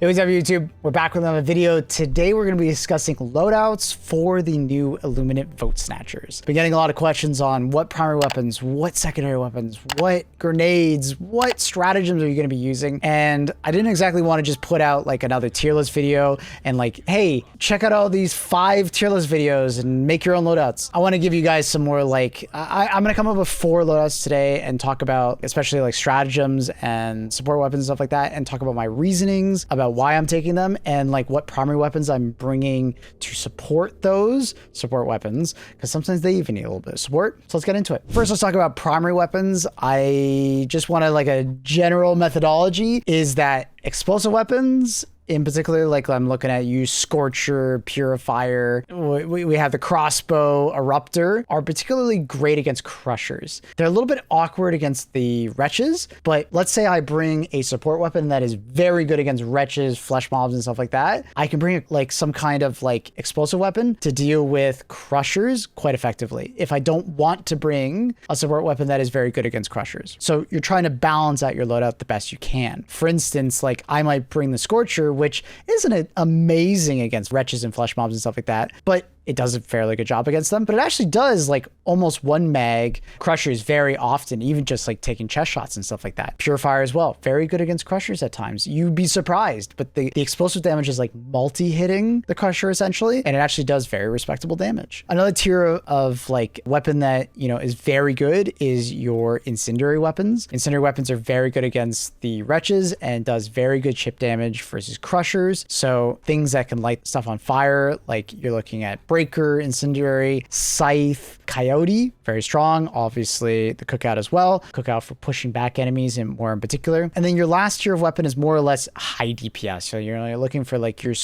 Hey, what's up, YouTube? We're back with another video. Today, we're going to be discussing loadouts for the new Illuminate Vote Snatchers. Been getting a lot of questions on what primary weapons, what secondary weapons, what grenades, what stratagems are you going to be using? And I didn't exactly want to just put out like another tier list video and like, hey, check out all these 5 tier list videos and make your own loadouts. I want to give you guys some more like, I'm going to come up with 4 loadouts today and talk about especially like stratagems and support weapons and stuff like that, and talk about my reasonings about why I'm taking them and like what primary weapons I'm bringing to support those support weapons, because sometimes they even need a little bit of support. So let's get into it. First, let's talk about primary weapons. I just want to like a general methodology is that explosive weapons, in particular, like I'm looking at you, Scorcher, Purifier, we have the crossbow, Eruptor, are particularly great against crushers. They're a little bit awkward against the wretches, but let's say I bring a support weapon that is very good against wretches, flesh mobs, and stuff like that. I can bring like some kind of like explosive weapon to deal with crushers quite effectively if I don't want to bring a support weapon that is very good against crushers. So you're trying to balance out your loadout the best you can. For instance, like I might bring the Scorcher, which isn't amazing against wretches and flesh mobs and stuff like that, but it does a fairly good job against them. But it actually does like almost 1 mag crushers very often, even just like taking chest shots and stuff like that. Purifier as well, very good against crushers at times. You'd be surprised, but the explosive damage is like multi-hitting the crusher essentially, and it actually does very respectable damage. Another tier of like weapon that, you know, is very good is your incendiary weapons. Incendiary weapons are very good against the wretches and does very good chip damage versus crushers. So things that can light stuff on fire, like you're looking at Breaker, Incendiary, Scythe, Coyote, very strong. Obviously, the Cookout as well. Cookout for pushing back enemies and more in particular. And then your last tier of weapon is more or less high DPS. So you're looking for like your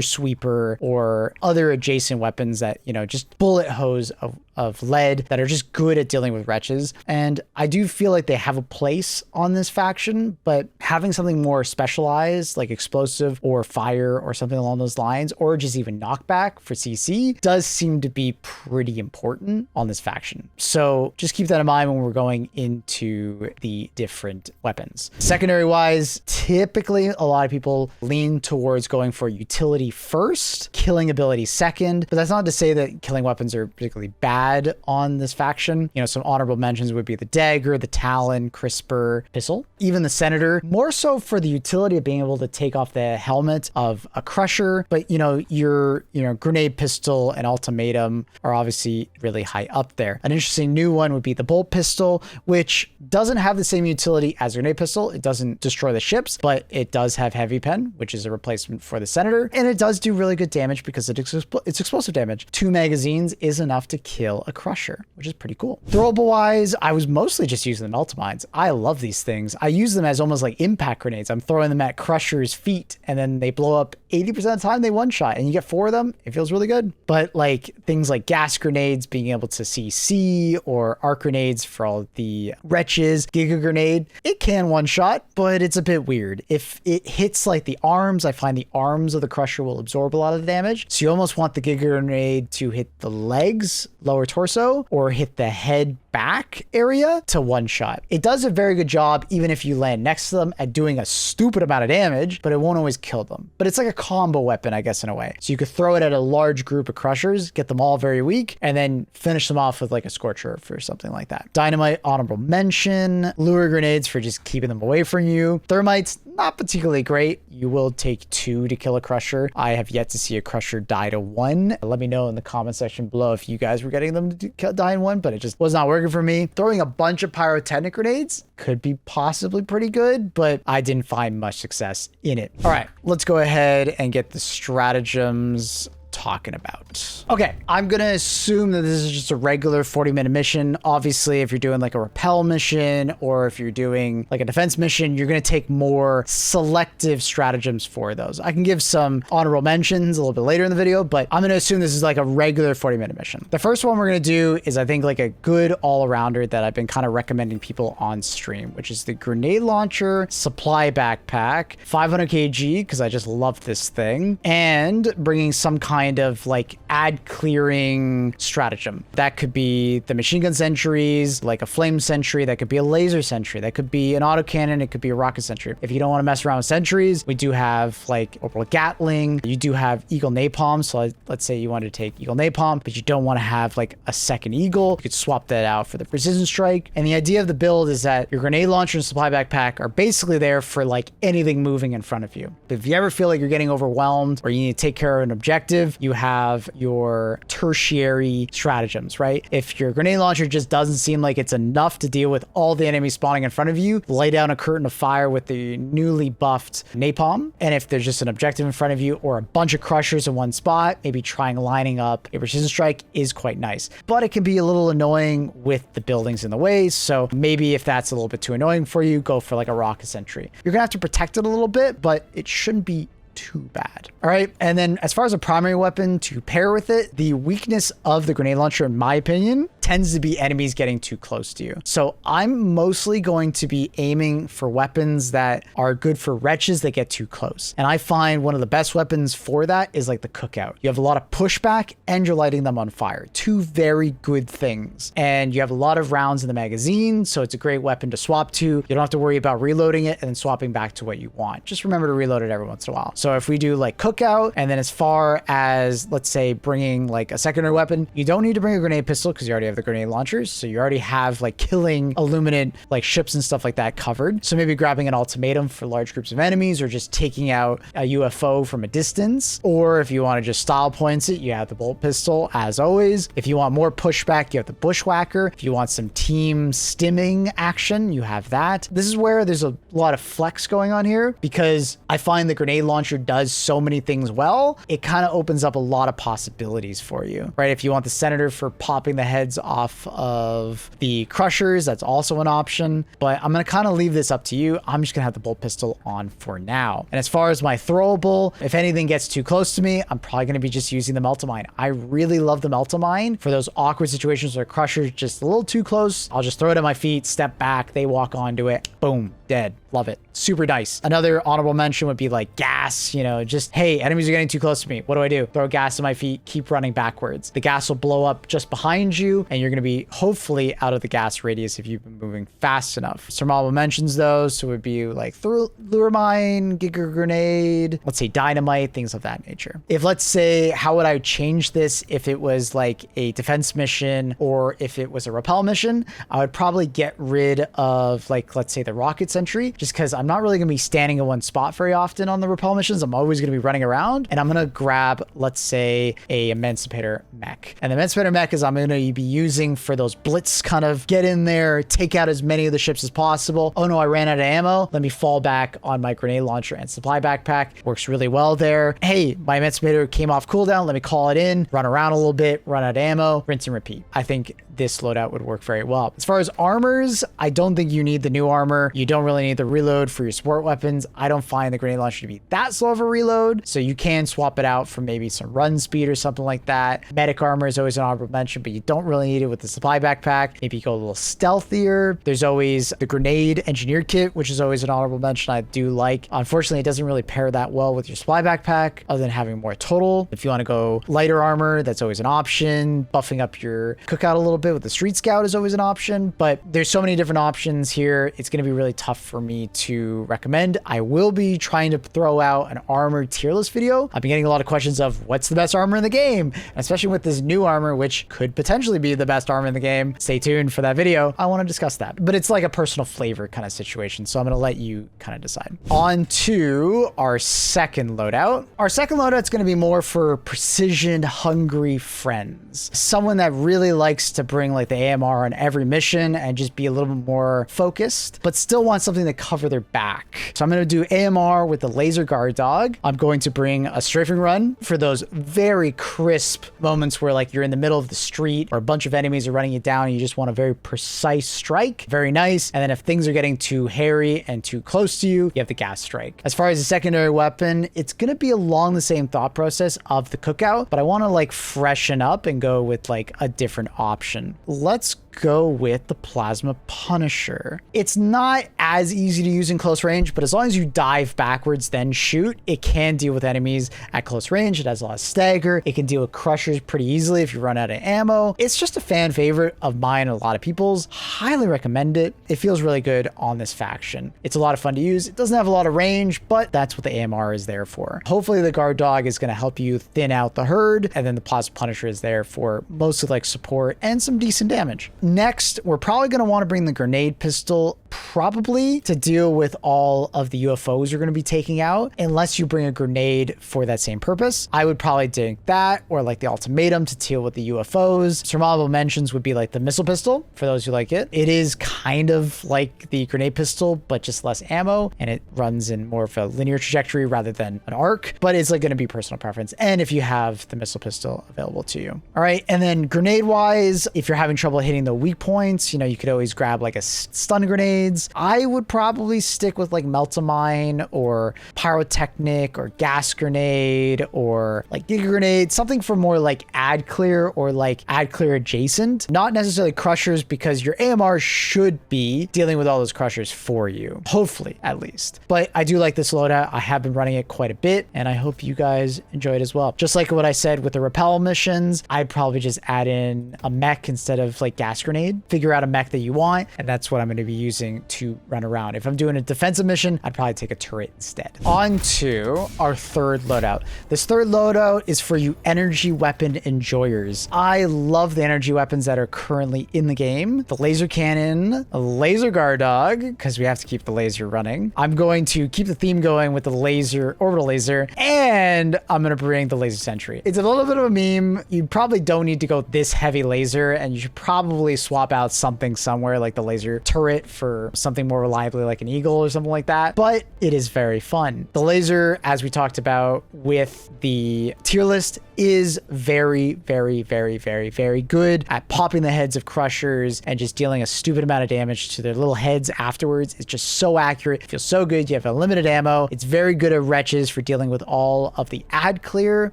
sweeper or other adjacent weapons that, you know, just bullet hose of lead that are just good at dealing with wretches. And I do feel like they have a place on this faction, but having something more specialized like explosive or fire or something along those lines, or just even knockback for CC, does seem to be pretty important on this faction. So just keep that in mind when we're going into the different weapons. Secondary wise, typically a lot of people lean towards going for utility first, killing ability second, but that's not to say that killing weapons are particularly bad on this faction. You know, some honorable mentions would be the Dagger, the Talon, Crisper, Pistol, even the Senator, more so for the utility of being able to take off the helmet of a crusher. But your grenade pistol and ultimatum are obviously really high up there. An interesting new one would be the bolt pistol, which doesn't have the same utility as a grenade pistol. It doesn't destroy the ships, but it does have heavy pen, which is a replacement for the Senator, and it does do really good damage because it's explosive damage. 2 magazines is enough to kill a crusher, which is pretty cool. Throwable wise, I was mostly just using the Meltamines. I love these things. I use them as almost like impact grenades. I'm throwing them at crushers' feet and then they blow up 80% of the time. They one shot and you get 4 of them. It feels really good. But like things like gas grenades, being able to CC, or arc grenades for all the wretches, Giga grenade, it can one shot, but it's a bit weird. If it hits like the arms, I find the arms of the crusher will absorb a lot of the damage. So you almost want the Giga grenade to hit the legs, lower torso, or hit the head back area to one shot. It does a very good job even if you land next to them at doing a stupid amount of damage, but it won't always kill them. But it's like a combo weapon, I guess, in a way. So you could throw it at a large group of crushers, get them all very weak, and then finish them off with like a Scorcher for something like that. Dynamite, honorable mention. Lure grenades for just keeping them away from you. Thermites, not particularly great. You will take 2 to kill a crusher. I have yet to see a crusher die to 1. Let me know in the comment section below if you guys were getting them to die in 1, but it just was not working for me. Throwing a bunch of pyrotechnic grenades could be possibly pretty good, but I didn't find much success in it. All right, let's go ahead and get the stratagems talking about. Okay, I'm gonna assume that this is just a regular 40-minute mission. Obviously, if you're doing like a repel mission or if you're doing like a defense mission, you're gonna take more selective stratagems for those. I can give some honorable mentions a little bit later in the video, but I'm gonna assume this is like a regular 40-minute mission. The first one we're gonna do is I think like a good all-arounder that I've been kind of recommending people on stream, which is the grenade launcher supply backpack, 500 kg, because I just love this thing, and bringing some kind kind of like ad clearing stratagem. That could be the machine gun sentries, like a flame sentry, that could be a laser sentry, that could be an autocannon, it could be a rocket sentry. If you don't want to mess around with sentries, we do have like orbital gatling, you do have eagle napalm. So let's say you wanted to take eagle napalm, but you don't want to have like a second eagle, you could swap that out for the precision strike. And the idea of the build is that your grenade launcher and supply backpack are basically there for like anything moving in front of you. But if you ever feel like you're getting overwhelmed or you need to take care of an objective, you have your tertiary stratagems, right? If your grenade launcher just doesn't seem like it's enough to deal with all the enemies spawning in front of you, lay down a curtain of fire with the newly buffed napalm. And if there's just an objective in front of you or a bunch of crushers in one spot, maybe trying lining up a precision strike is quite nice. But it can be a little annoying with the buildings in the way. So maybe if that's a little bit too annoying for you, go for like a rocket sentry. You're gonna have to protect it a little bit, but it shouldn't be too bad. All right. And then as far as a primary weapon to pair with it, the weakness of the grenade launcher, in my opinion, tends to be enemies getting too close to you. So I'm mostly going to be aiming for weapons that are good for wretches that get too close. And I find one of the best weapons for that is like the cookout. You have a lot of pushback and you're lighting them on fire. Two very good things. And you have a lot of rounds in the magazine. So it's a great weapon to swap to. You don't have to worry about reloading it and then swapping back to what you want. Just remember to reload it every once in a while. So if we do like cookout, and then as far as let's say bringing like a secondary weapon, you don't need to bring a grenade pistol because you already have the grenade launchers. So you already have like killing Illuminate like ships and stuff like that covered. So maybe grabbing an ultimatum for large groups of enemies or just taking out a UFO from a distance. Or if you want to just style points it, you have the bolt pistol as always. If you want more pushback, you have the bushwhacker. If you want some team stimming action, you have that. This is where there's a lot of flex going on here because I find the grenade launcher does so many things well. It kind of opens up a lot of possibilities for you, right? If you want the senator for popping the heads off of the crushers, that's also an option, but I'm going to kind of leave this up to you. I'm just going to have the bolt pistol on for now. And as far as my throwable, if anything gets too close to me, I'm probably going to be just using the melt-a-mine. I really love the melt-a-mine for those awkward situations where crushers just a little too close. I'll just throw it at my feet, step back, they walk onto it, boom, dead. Love it. Super nice. Another honorable mention would be like gas, you know, just, hey, enemies are getting too close to me. What do I do? Throw gas at my feet, keep running backwards. The gas will blow up just behind you and you're going to be hopefully out of the gas radius if you've been moving fast enough. Some honorable mentions though, so it would be like lure mine, giga grenade, let's say dynamite, things of that nature. If let's say, how would I change this if it was like a defense mission or if it was a repel mission? I would probably get rid of like, let's say the rocket sentry, just because I'm not really going to be standing in one spot very often on the repel missions. I'm always going to be running around and I'm going to grab, let's say, a emancipator mech. And the emancipator mech is I'm going to be using for those blitz kind of get in there, take out as many of the ships as possible. Oh no, I ran out of ammo. Let me fall back on my grenade launcher and supply backpack. Works really well there. Hey, my emancipator came off cooldown. Let me call it in, run around a little bit, run out of ammo, rinse and repeat. I think this loadout would work very well. As far as armors, I don't think you need the new armor. You don't really need the reload for your support weapons. I don't find the grenade launcher to be that slow of a reload, so you can swap it out for maybe some run speed or something like that. Medic armor is always an honorable mention, but you don't really need it with the supply backpack. Maybe you go a little stealthier. There's always the grenade engineer kit, which is always an honorable mention I do like. Unfortunately, it doesn't really pair that well with your supply backpack other than having more total. If you want to go lighter armor, that's always an option. Buffing up your cookout a little bit with the street scout is always an option, but there's so many different options here. It's going to be really tough for me to recommend. I will be trying to throw out an armored tier list video. I've been getting a lot of questions of what's the best armor in the game, especially with this new armor, which could potentially be the best armor in the game. Stay tuned for that video. I want to discuss that, but it's like a personal flavor kind of situation. So I'm going to let you kind of decide. On to our second loadout. Our second loadout is going to be more for precision hungry friends. Someone that really likes to bring like the AMR on every mission and just be a little bit more focused, but still want something to cover their back. So I'm going to do AMR with the laser guard dog. I'm going to bring a strafing run for those very crisp moments where like you're in the middle of the street or a bunch of enemies are running you down and you just want a very precise strike. Very nice. And then if things are getting too hairy and too close to you, you have the gas strike. As far as the secondary weapon, it's going to be along the same thought process of the cookout, but I want to like freshen up and go with like a different option. Let's go with the plasma punisher. It's not as easy easy to use in close range, but as long as you dive backwards then shoot, it can deal with enemies at close range. It has a lot of stagger. It can deal with crushers pretty easily if you run out of ammo. It's just a fan favorite of mine and a lot of people's. Highly recommend it. It feels really good on this faction. It's a lot of fun to use. It doesn't have a lot of range, but that's what the AMR is there for. Hopefully the guard dog is going to help you thin out the herd, and then the plasma punisher is there for mostly like support and some decent damage. Next, we're probably going to want to bring the grenade pistol, probably to deal with all of the UFOs you're going to be taking out, unless you bring a grenade for that same purpose. I would probably take that, or like the ultimatum to deal with the UFOs. Some honorable mentions would be like the missile pistol for those who like it. It is kind of like the grenade pistol, but just less ammo, and it runs in more of a linear trajectory rather than an arc, but it's like going to be personal preference. And if you have the missile pistol available to you. All right. And then grenade wise, if you're having trouble hitting the weak points, you know, you could always grab like a stun grenades. I would probably stick with like melt-a-mine or pyrotechnic or gas grenade or like giga grenade, something for more like ad clear or like ad clear adjacent, not necessarily crushers, because your AMR should be dealing with all those crushers for you, hopefully at least. But I do like this loadout. I have been running it quite a bit, and I hope you guys enjoy it as well. Just like what I said with the rappel missions, I'd probably just add in a mech instead of like gas grenade. Figure out a mech that you want, and that's what I'm going to be using to run around. If I'm doing a defensive mission, I'd probably take a turret instead. On to our third loadout. This third loadout is for you energy weapon enjoyers. I love the energy weapons that are currently in the game. The laser cannon, a laser guard dog, because we have to keep the laser running. I'm going to keep the theme going with the laser, orbital laser, and I'm going to bring the laser sentry. It's a little bit of a meme. You probably don't need to go this heavy laser, and you should probably swap out something somewhere like the laser turret for something more reliably like an eagle or something like that, but it is very fun. The laser, as we talked about with the tier list, is very, very, very, very, very good at popping the heads of crushers and just dealing a stupid amount of damage to their little heads afterwards. It's just so accurate. It feels so good. You have unlimited ammo. It's very good at wretches for dealing with all of the ad clear.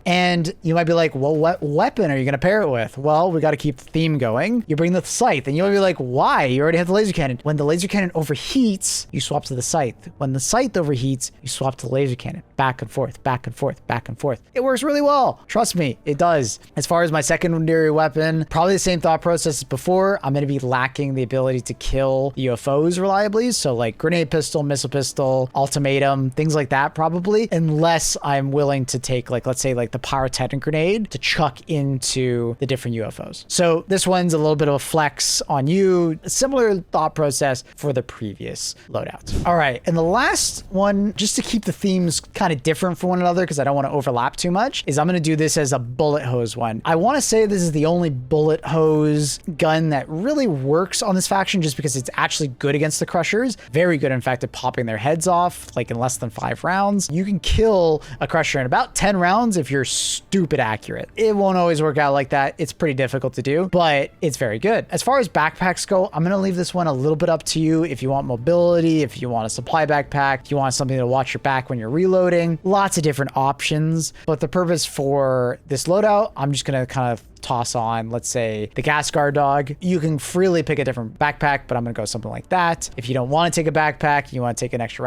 And you might be like, well, what weapon are you going to pair it with? Well, we got to keep the theme going. You bring the scythe, and you might be like, why? You already have the laser cannon. When the laser cannon overheats, you swap to the scythe. When the scythe overheats, you swap to the laser cannon. Back and forth, back and forth, back and forth. It works really well. Trust me, it does. As far as my secondary weapon, probably the same thought process as before. I'm going to be lacking the ability to kill UFOs reliably. So like grenade pistol, missile pistol, ultimatum, things like that probably, unless I'm willing to take like, let's say like the pyrotechnic grenade to chuck into the different UFOs. So this one's a little bit of a flex on you. A similar thought process for the previous loadouts. All right. And the last one, just to keep the themes kind of different from one another, because I don't want to overlap too much, is I'm going to do this as a bullet hose one. I want to say this is the only bullet hose gun that really works on this faction, just because it's actually good against the crushers. Very good, in fact, at popping their heads off, like in less than 5 rounds. You can kill a crusher in about 10 rounds if you're stupid accurate. It won't always work out like that. It's pretty difficult to do, but it's very good. As far as backpacks go, I'm going to leave this one a little bit up to you. If you want mobility, if you want a supply backpack, if you want something to watch your back when you're reloading, lots of different options. But the purpose for this loadout, I'm just going to kind of toss on, let's say, the gas guard dog. You can freely pick a different backpack, but I'm going to go something like that. If you don't want to take a backpack, you want to take an extra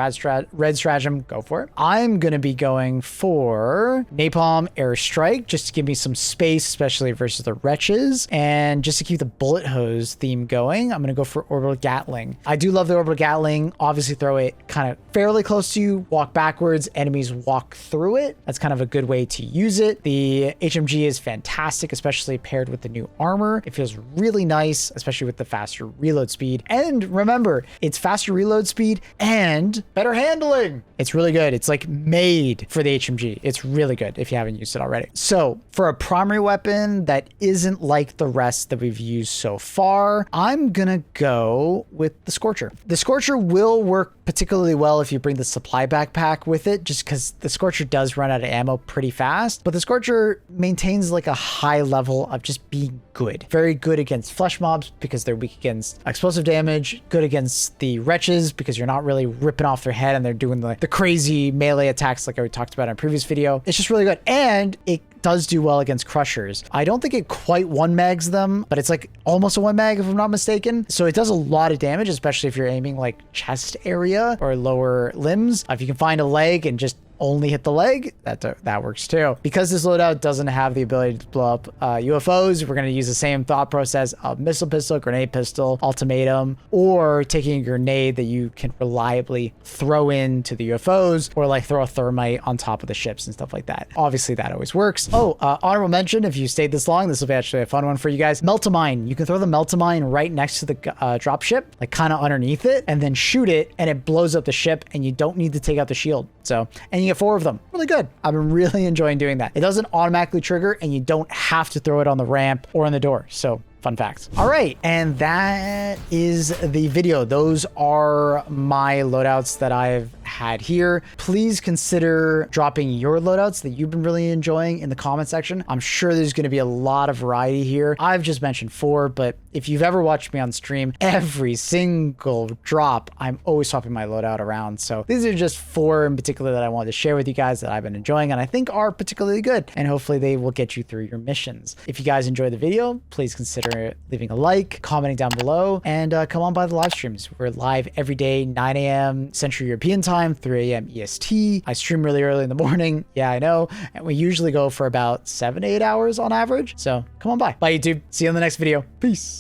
red stratagem, go for it. I'm going to be going for napalm airstrike, just to give me some space, especially versus the wretches. And just to keep the bullet hose theme going, I'm going to go for orbital gatling. I do love the orbital gatling. Obviously throw it kind of fairly close to you, walk backwards, enemies walk through it. That's kind of a good way to use it. The HMG is fantastic, especially paired with the new armor. It feels really nice, especially with the faster reload speed. And remember, it's faster reload speed and better handling. It's really good. It's like made for the HMG. It's really good if you haven't used it already. So for a primary weapon that isn't like the rest that we've used so far, I'm gonna go with the Scorcher. The Scorcher will work particularly well if you bring the supply backpack with it, just because the Scorcher does run out of ammo pretty fast, but the Scorcher maintains like a high level goal of just being good. Very good against flesh mobs because they're weak against explosive damage, good against the wretches because you're not really ripping off their head and they're doing the crazy melee attacks like I talked about in a previous video. It's just really good. And it does do well against crushers. I don't think it quite one mags them, but it's like almost a one mag if I'm not mistaken. So it does a lot of damage, especially if you're aiming like chest area or lower limbs. If you can find a leg and just only hit the leg, that works too. Because this loadout doesn't have the ability to blow up UFOs, we're going to use the same thought process of missile pistol, grenade pistol, ultimatum, or taking a grenade that you can reliably throw into the UFOs, or like throw a thermite on top of the ships and stuff like that. Obviously that always works. Oh, honorable mention, if you stayed this long, this will be actually a fun one for you guys. Melt-a-mine. You can throw the melt-a-mine right next to the drop ship, like kind of underneath it, and then shoot it, and it blows up the ship, and you don't need to take out the shield. So, and you get 4 of them. Really good. I've been really enjoying doing that. It doesn't automatically trigger, and you don't have to throw it on the ramp or on the door. So, fun fact. All right, and that is the video. Those are my loadouts that I've had here. Please consider dropping your loadouts that you've been really enjoying in the comment section. I'm sure there's going to be a lot of variety here. I've just mentioned 4, but if you've ever watched me on stream, every single drop, I'm always swapping my loadout around. So these are just 4 in particular that I wanted to share with you guys that I've been enjoying and I think are particularly good. And hopefully they will get you through your missions. If you guys enjoyed the video, please consider leaving a like, commenting down below, and come on by the live streams. We're live every day, 9 a.m. Central European time, 3 a.m. EST. I stream really early in the morning. Yeah, I know. And we usually go for about 7 to 8 hours on average. So come on by. Bye, YouTube. See you in the next video. Peace.